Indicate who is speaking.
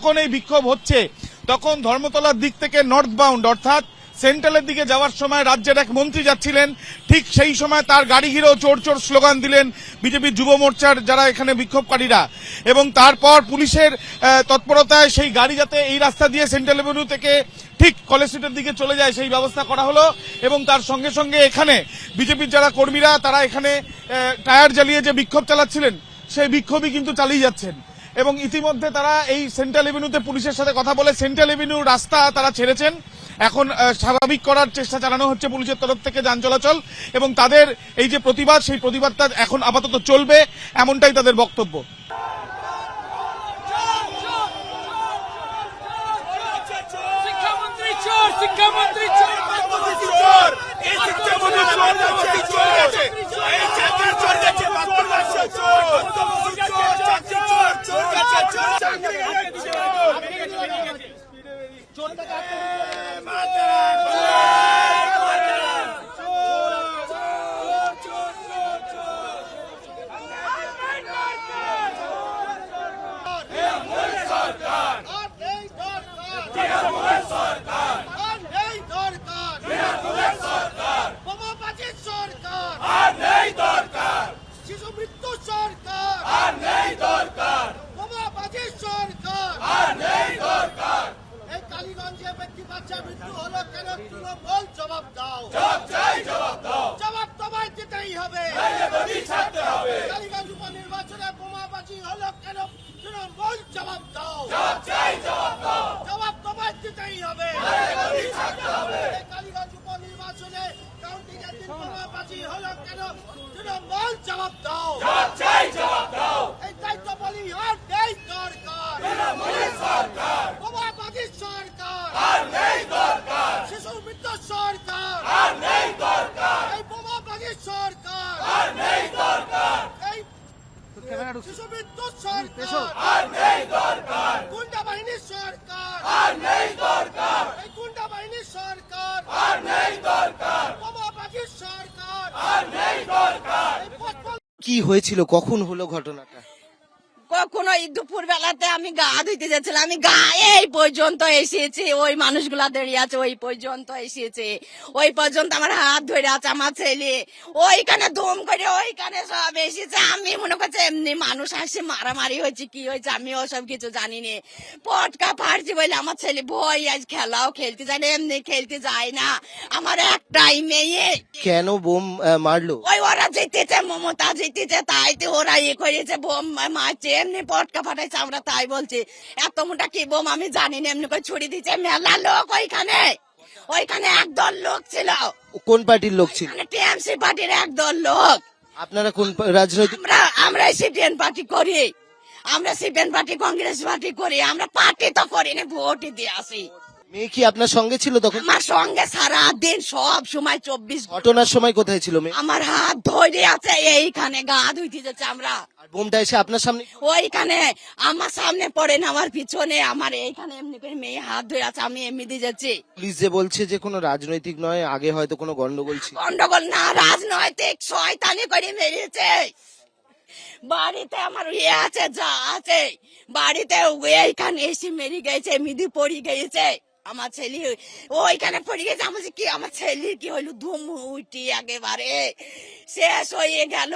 Speaker 1: যখন এই বিক্ষোভ হচ্ছে তখন ধর্মতলার দিক থেকে নর্থ বাউন্ড অর্থাৎ সেন্ট্রালের দিকে যাওয়ার সময় রাজ্যের এক মন্ত্রী যাচ্ছিলেন, ঠিক সেই সময় তার গাড়ি ঘিরেও চোর চোর স্লোগান দিলেন বিজেপির যুব মোর্চার যারা এখানে বিক্ষোভকারীরা, এবং তারপর পুলিশের তৎপরতায় সেই গাড়ি যাতে এই রাস্তা দিয়ে সেন্ট্রাল এভিনিউ থেকে ঠিক কলেজ স্ট্রিটের দিকে চলে যায় সেই ব্যবস্থা করা হলো। এবং তার সঙ্গে সঙ্গে এখানে বিজেপির যারা কর্মীরা তারা এখানে টায়ার জ্বালিয়ে যে বিক্ষোভ চালাচ্ছিলেন সেই বিক্ষোভই কিন্তু চালিয়ে যাচ্ছেন। এবং ইতিমধ্যে তারা এই সেন্ট্রাল এভিনিউতে পুলিশের সাথে কথা বলে সেন্ট্রাল এভিনিউ রাস্তা তারা ছেড়েছেন। এখন স্বাভাবিক করার চেষ্টা চালানো হচ্ছে পুলিশের তরফ থেকে যান চলাচল, এবং তাদের এই যে প্রতিবাদ সেই প্রতিবাদটা এখন আপাতত চলবে এমনটাই তাদের বক্তব্য।
Speaker 2: কি হয়েছিল, কখন হলো ঘটনাটা?
Speaker 3: কখনো এই দুপুর বেলাতে আমি গা ধুইতে যাচ্ছিলাম, আমি গা এই পর্যন্ত এসেছি, ওই মানুষগুলা দাঁড়িয়ে আছে ওই পর্যন্ত এসেছে, ওই পর্যন্ত আমার হাত ধরে আছে আমার ছেলে, ওইখানে ধুম করে ওইখানে সব এসেছে। আমি মনে করছি এমনি মানুষ আসে মারামারি হয়েছে কি হয়েছে আমি ওসব কিছু জানি না, পটকা ফাড়ছি বলে আমার ছেলে ভয় আজ খেলাও খেলতে যায় না, এমনি খেলতে যায় না, আমার একটাই মেয়ে।
Speaker 2: কেন বোম মারলো?
Speaker 3: ওই ওরা জিতেছে, মমতা জিতেছে, তাই তো ওরা ইয়ে করেছে, বোম মারছে, এমনি পটকা ফাটাইছে, আমরা তাই বলছি। এত মোটা কি বোম আমি জানি না, এমনি করে ছুড়ে দিচ্ছে। মেলা লোক ওইখানে, ওইখানে একদল লোক ছিল।
Speaker 2: কোন পার্টির লোক ছিল?
Speaker 3: টিএমসি পার্টির একদল লোক।
Speaker 2: আপনারা কোন রাজনৈতিক?
Speaker 3: আমরা সিপিএন পার্টি করি, আমরা সিপিএন পার্টি কংগ্রেস পার্টি করি, আমরা পার্টি তো করি না, ভোটই দিয়ে আসি।
Speaker 2: মেয়ে কি আপনার সঙ্গে ছিল তখন?
Speaker 3: আমার সঙ্গে সারা দিন সব সময় 24
Speaker 2: ঘটনার সময় কোথায় ছিল মেয়ে?
Speaker 3: আমার হাত ধরে আছে এইখানে, গা ধুইতে যাচ্ছে আমরা।
Speaker 2: আর বোমটা এসে আপনার সামনে?
Speaker 3: ওইখানে আমার সামনে পড়ে না, আমার পিছনে, আমার এইখানে এমনি করে মেয়ে হাত ধরে আছে, আমি এমনি দিয়ে যাচ্ছি।
Speaker 2: পুলিশ যে বলছে যে কোনো রাজনৈতিক নয়, আগে হয়তো কোনো গন্ডগোল ছিল।
Speaker 3: গন্ডগোল না, রাজনৈতিক শয়তানি করে মেরেছে। বাড়িতে আমার ইয়ে আছে, যা আছে বাড়িতে, এইখানে এসে মেরে গেছে, মিদি পড়ে গেছে আমার ছেলে, ওইখানে পড়ে গেছে। আমার কি, আমার ছেলের কি হইলো, ধুম উঠি একেবারে শেষ হয়ে গেল।